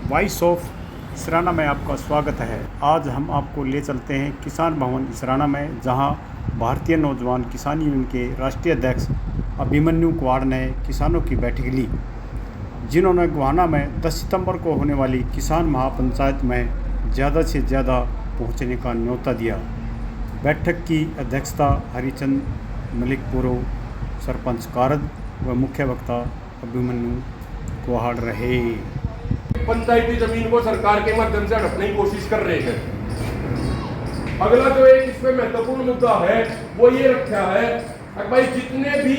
Voice of Israna में आपका स्वागत है। आज हम आपको ले चलते हैं किसान भवन इसराना में, जहां भारतीय नौजवान किसान यूनियन के राष्ट्रीय अध्यक्ष अभिमन्यु कुहाड़ ने किसानों की बैठक ली, जिन्होंने गोहाना में 10 सितंबर को होने वाली किसान महापंचायत में ज़्यादा से ज़्यादा पहुंचने का न्योता दिया। बैठक की अध्यक्षता हरिचंद मलिकपुरो, सरपंच कारद व मुख्य वक्ता अभिमन्यु कुहाड़ रहे। पंचायती जमीन को सरकार के माध्यम से हड़पने की कोशिश कर रहे हैं। अगला जो एक इसमें महत्वपूर्ण मुद्दा है वो ये रखा है कि भाई जितने भी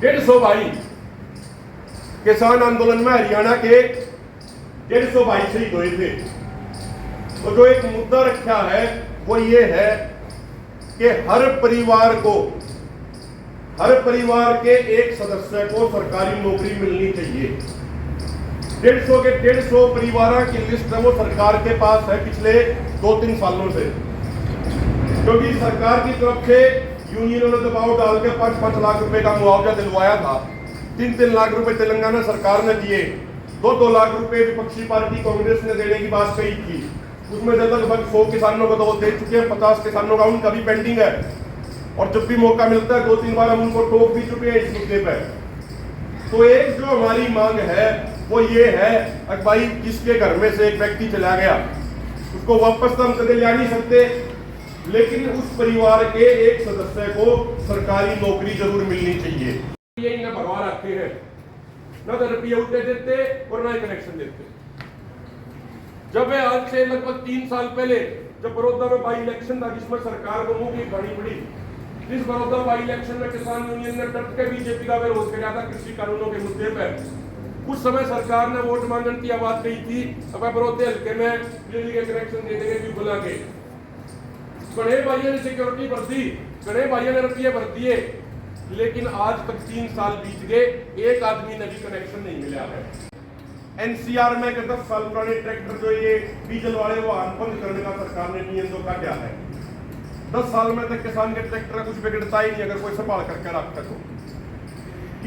150 भाई किसान आंदोलन में हरियाणा के 150 भाई शहीद हुए थे, तो जो एक मुद्दा रखा है वो ये है कि हर परिवार के एक सदस्य को सरकारी नौकरी मिलनी चाहिए। 150 के 150 परिवारों की लिस्ट है वो सरकार के पास है पिछले 2-3 सालों से, क्योंकि सरकार की तरफ से यूनियनों ने दबाव डाल के 5-5 लाख रुपए का मुआवजा दिलवाया था। 3-3 लाख रुपए तेलंगाना सरकार ने दिए, 2-2 लाख रुपए विपक्षी पार्टी कांग्रेस ने देने की बात कही थी। उसमें से लगभग 100 किसानों को तो वो दे चुके हैं, 50 किसानों का उनका भी पेंडिंग है, और जब भी मौका मिलता है 2-3 बार हम उनको टोक भी चुके हैं इस मुद्दे पर। तो एक जो हमारी मांग है वो ये है कि भाई जिसके घर में से एक व्यक्ति चला गया उसको वापस तो हम कदे ला नहीं सकते, लेकिन उस परिवार के एक सदस्य को सरकारी नौकरी जरूर मिलनी चाहिए। ये इन्हें भगवा रखते हैं, ना तो रुपये उठे देते और ना ही कनेक्शन देते। जब आज से लगभग 3 साल पहले जब बड़ौदा में बाई इलेक्शन था, जिसमें सरकार को मुंह की बड़ी पड़ी, इस बड़ौदा बाई इलेक्शन में किसान यूनियन ने डट के बीजेपी का विरोध किया था कृषि कानूनों के मुद्दे पर। उस समय सरकार ने वोट मांगने की आवाज कही थी, अब बड़ौदे हल्के में बिजली के कनेक्शन दे देंगे क्यों बुला के। बड़े भाइयों ने सिक्योरिटी भर दी, बड़े भाइयों ने रुपये भर दिए, लेकिन आज तक 3 साल बीत गए, एक आदमी ने भी कनेक्शन नहीं मिला है। एनसीआर में 10 साल पुराने ट्रैक्टर जो ये डीजल वाले वाहन बंद करने का सरकार ने नियम तो क्या है। 10 साल में तक किसान के ट्रैक्टर का कुछ बिगड़ता ही नहीं अगर कोई संभाल करके रखता तो।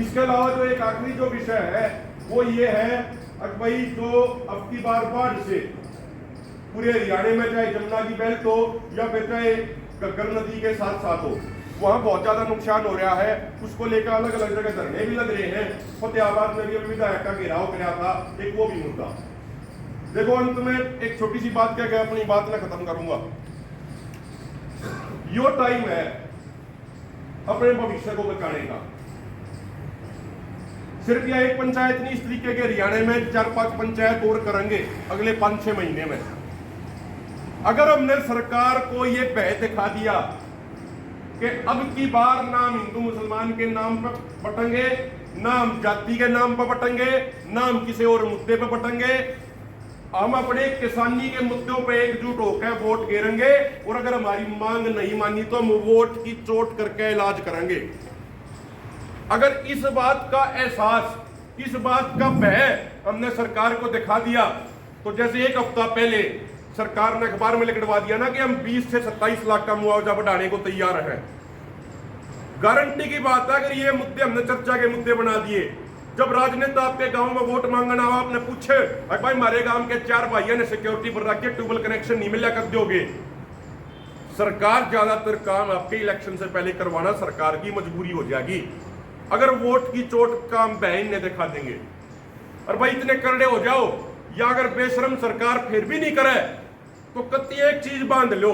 इसके अलावा जो एक आखिरी जो विषय है वो ये है कि भाई जो अब की बार बाढ़ से पूरे हरियाणा में चाहे जमुना की बेल्ट हो या फिर चाहे गग्गर नदी के साथ साथ हो, वहां बहुत ज्यादा नुकसान हो रहा है। उसको लेकर अलग अलग जगह धरने भी लग रहे हैं। फतेहाबाद में भी विधायक का घेराव कराया था, एक वो भी मुद्दा। देखो अंत में एक छोटी सी बात कह के अपनी बात में खत्म करूंगा। यो टाइम है अपने भविष्य को बचाने का। सिर्फ यह एक पंचायत नहीं, इस तरीके के हरियाणा में 4-5 पंचायत और करेंगे अगले 5-6 महीने में। अगर हमने सरकार को ये भय दिखा दिया कि अब की बार नाम हिंदू मुसलमान के नाम पर बटेंगे, नाम जाति के नाम पर बटेंगे, नाम किसी और मुद्दे पर बटेंगे, हम अपने किसानी के मुद्दों पे एकजुट होकर वोट गिरेंगे, और अगर हमारी मांग नहीं मानी तो हम वोट की चोट करके इलाज करेंगे। अगर इस बात का एहसास, इस बात का भय हमने सरकार को दिखा दिया, तो जैसे 1 हफ्ता पहले सरकार ने अखबार में लिखवा दिया ना कि हम 20 से 27 लाख का मुआवजा बढ़ाने को तैयार हैं। गारंटी की बात है, अगर ये मुद्दे हमने चर्चा के मुद्दे बना दिए, जब राजनेता आपके गांव में वोट मांगना हो, आपने पूछे भाई हमारे गांव के 4 भाइयों ने सिक्योरिटी पर रख के ट्यूबवेल कनेक्शन नहीं मिला, कर दोगे? सरकार ज्यादातर काम आपके इलेक्शन से पहले करवाना सरकार की मजबूरी हो जाएगी। अगर वोट की चोट का बहन ने दिखा देंगे और भाई इतने करड़े हो जाओ, या अगर बेशरम सरकार फिर भी नहीं करे तो कति एक चीज बांध लो,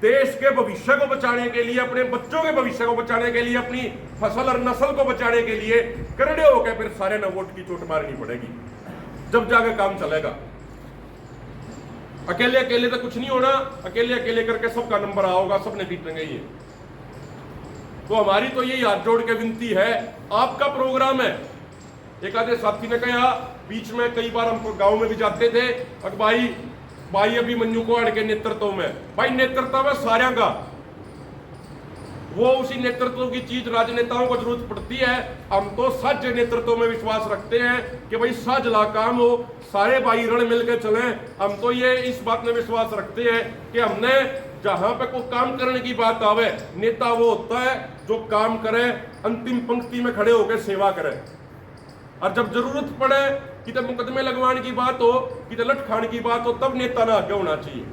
देश के भविष्य को बचाने के लिए, अपने बच्चों के भविष्य को बचाने के लिए, अपनी फसल और नस्ल को बचाने के लिए करड़े होकर फिर सारे ना वोट की चोट मारनी पड़ेगी, जब जाकर काम चलेगा। अकेले अकेले तो कुछ नहीं होना, अकेले अकेले करके सबका नंबर आओगा, सबने जीतेंगे ये। तो हमारी तो यही हाथ जोड़ के विनती है, आपका प्रोग्राम है। एक आधे साथी ने कहा बीच में, कई बार हम गांव में भी जाते थे, और भाई अभिमन्यु कुहाड़ के नेतृत्व में, भाई नेतृत्व में सारे का वो उसी नेतृत्व की चीज राजनेताओं को जरूरत पड़ती है। हम तो साझे नेतृत्व में विश्वास रखते हैं कि भाई साझला काम हो, सारे भाई रण मिलकर चलें। हम तो ये इस बात में विश्वास रखते हैं कि हमने जहां पे कोई काम करने की बात आवे, नेता वो होता है जो काम करे, अंतिम पंक्ति में खड़े होकर सेवा करे, और जब जरूरत पड़े कितने मुकदमे लगवाने की बात हो, कितने लठ खाने की बात हो, तब नेता ना आगे होना चाहिए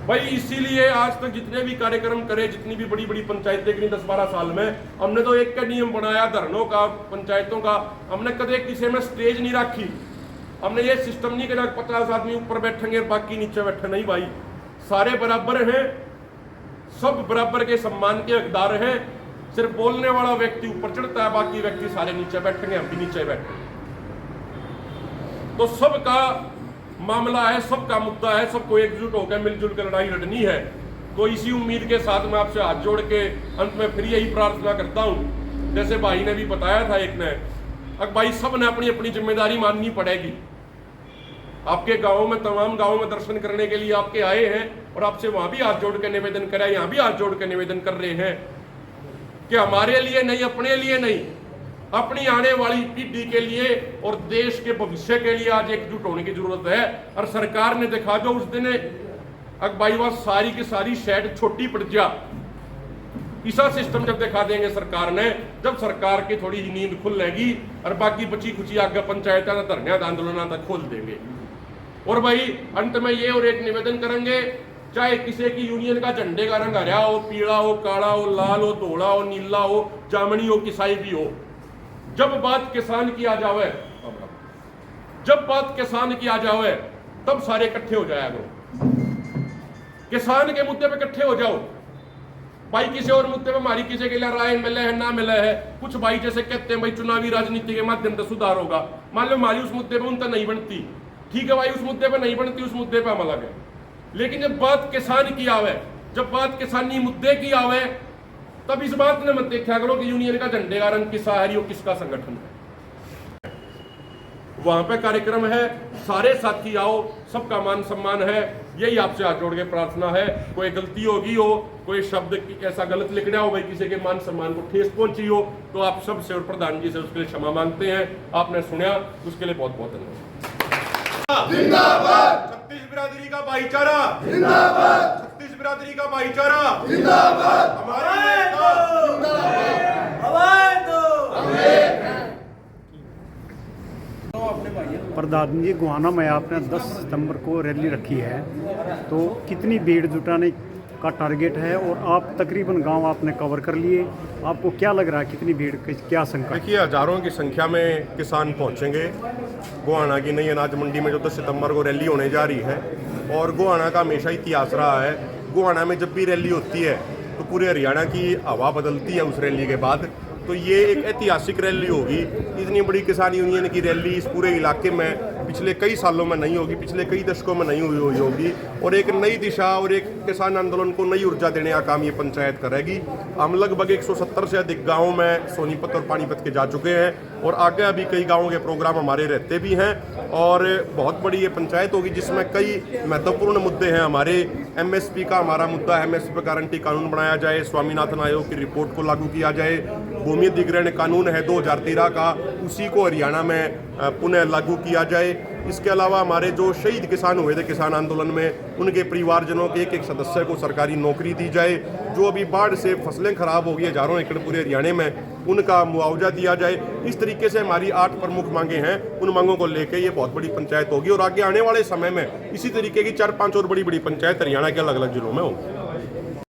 भाई। इसीलिए आज तक जितने भी कार्यक्रम करे, जितनी भी बड़ी बड़ी पंचायतें करी 10-12 साल में, हमने तो एक का नियम बनाया धरनों का, पंचायतों का। हमने कदे किसी में स्टेज नहीं रखी। हमने ये सिस्टम नहीं किया 50 आदमी ऊपर बैठेंगे बाकी नीचे बैठे, नहीं भाई, सारे बराबर हैं, सब बराबर के सम्मान के हकदार हैं। सिर्फ बोलने वाला व्यक्ति ऊपर चढ़ता है, बाकी व्यक्ति सारे नीचे बैठेंगे, हम भी नीचे बैठेंगे। तो सबका मामला है, सबका मुद्दा है, सबको एकजुट होकर मिलजुल कर लड़ाई लड़नी है। तो इसी उम्मीद के साथ मैं आपसे हाथ जोड़ के अंत में फिर यही प्रार्थना करता हूं, जैसे भाई ने भी बताया था एक ने, अब भाई सब ने अपनी अपनी जिम्मेदारी माननी पड़ेगी। आपके गाँव में, तमाम गाँव में दर्शन करने के लिए आपके आए हैं और आपसे वहां भी हाथ जोड़ के निवेदन करा, यहाँ भी हाथ जोड़ के निवेदन कर रहे हैं कि हमारे लिए नहीं, अपने लिए नहीं, अपनी आने वाली पीढ़ी के लिए और देश के भविष्य के लिए आज एकजुट होने की जरूरत है। और सरकार ने देखा जो उस दिन अकबाई वह सारी की सारी शेड छोटी पड़ जा, ऐसा सिस्टम जब दिखा देंगे सरकार ने, जब सरकार की थोड़ी ही नींद खुल लेगी और बाकी बची खुची आगे पंचायत धरने आंदोलन तक खोल देंगे। और भाई अंत में ये और एक निवेदन करेंगे, चाहे किसी की यूनियन का झंडे का रंग हरा हो, पीला हो, काला हो, लाल हो, धोला हो, नीला हो, जामनी हो, किसाई भी हो, जब बात किसान की आ जावे, जब बात किसान की आ जावे, तब सारे इकट्ठे हो जाया करो। किसान के मुद्दे पे इकट्ठे हो जाओ भाई। किसी और मुद्दे पे हमारी किसी के लिए राय मिले है ना मिले है, कुछ भाई जैसे कहते हैं भाई चुनावी राजनीति के माध्यम से सुधार होगा, मान लो हमारी उस मुद्दे पे उनका नहीं बनती, ठीक है भाई, उस मुद्दे पे नहीं बनती, उस मुद्दे पे हम अलग है। लेकिन जब बात किसान की आवे, जब बात किसानी मुद्दे की आवे, तब इस बात ने मत देखा करो कि यूनियन का झंडे का रंग किसका है, किसका संगठन है। वहां पे कार्यक्रम है, सारे साथी आओ, सबका मान सम्मान है, यही आपसे हाथ जोड़ के प्रार्थना है। कोई गलती होगी हो, कोई शब्द ऐसा गलत लिख दिया हो भाई, किसी के मान सम्मान को ठेस पहुंची हो, तो आप सबसे और प्रधान जी से उसके लिए क्षमा मांगते हैं। आपने सुना, उसके लिए बहुत बहुत धन्यवाद। जिंदाबाद, छत्तीस बिरादरी का भाईचारा जिंदाबाद, छत्तीस बिरादरी का भाईचारा जिंदाबाद, हमारी एकता। प्रधान जी, गोहाना में आपने 10 सितंबर को रैली रखी है, तो कितनी भीड़ जुटाने का टारगेट है और आप तकरीबन गांव आपने कवर कर लिए, आपको क्या लग रहा है कितनी भीड़, क्या संख्या? देखिए, हजारों की संख्या में किसान पहुंचेंगे गोहाना की नई अनाज मंडी में, जो 10 सितंबर को रैली होने जा रही है। और गोहाना का हमेशा इतिहास रहा है, गोहाना में जब भी रैली होती है तो पूरे हरियाणा की हवा बदलती है उस रैली के बाद। तो ये एक ऐतिहासिक रैली होगी। इतनी बड़ी किसान यूनियन की रैली इस पूरे इलाके में पिछले कई सालों में नहीं होगी, पिछले कई दशकों में नहीं हुई होगी। और एक नई दिशा और एक किसान आंदोलन को नई ऊर्जा देने का काम ये पंचायत करेगी। हम लगभग 170 से अधिक गाँव में सोनीपत और पानीपत के जा चुके हैं और आगे अभी कई गाँवों के प्रोग्राम हमारे रहते भी हैं। और बहुत बड़ी ये पंचायत होगी जिसमें कई महत्वपूर्ण मुद्दे हैं हमारे। MSP का हमारा मुद्दा है, MSP पर गारंटी कानून बनाया जाए, स्वामीनाथन आयोग की रिपोर्ट को लागू किया जाए, भूमि अधिग्रहण कानून है 2013 का, उसी को हरियाणा में पुनः लागू किया जाए। इसके अलावा हमारे जो शहीद किसान हुए थे किसान आंदोलन में, उनके परिवारजनों के एक एक सदस्य को सरकारी नौकरी दी जाए। जो अभी बाढ़ से फसलें खराब हो गई हजारों एकड़ पूरे हरियाणा में, उनका मुआवजा दिया जाए। इस तरीके से हमारी 8 प्रमुख मांगे हैं। उन मांगों को लेकर ये बहुत बड़ी पंचायत होगी और आगे आने वाले समय में इसी तरीके की 4-5 और बड़ी बड़ी पंचायत हरियाणा के अलग अलग जिलों में होंगी।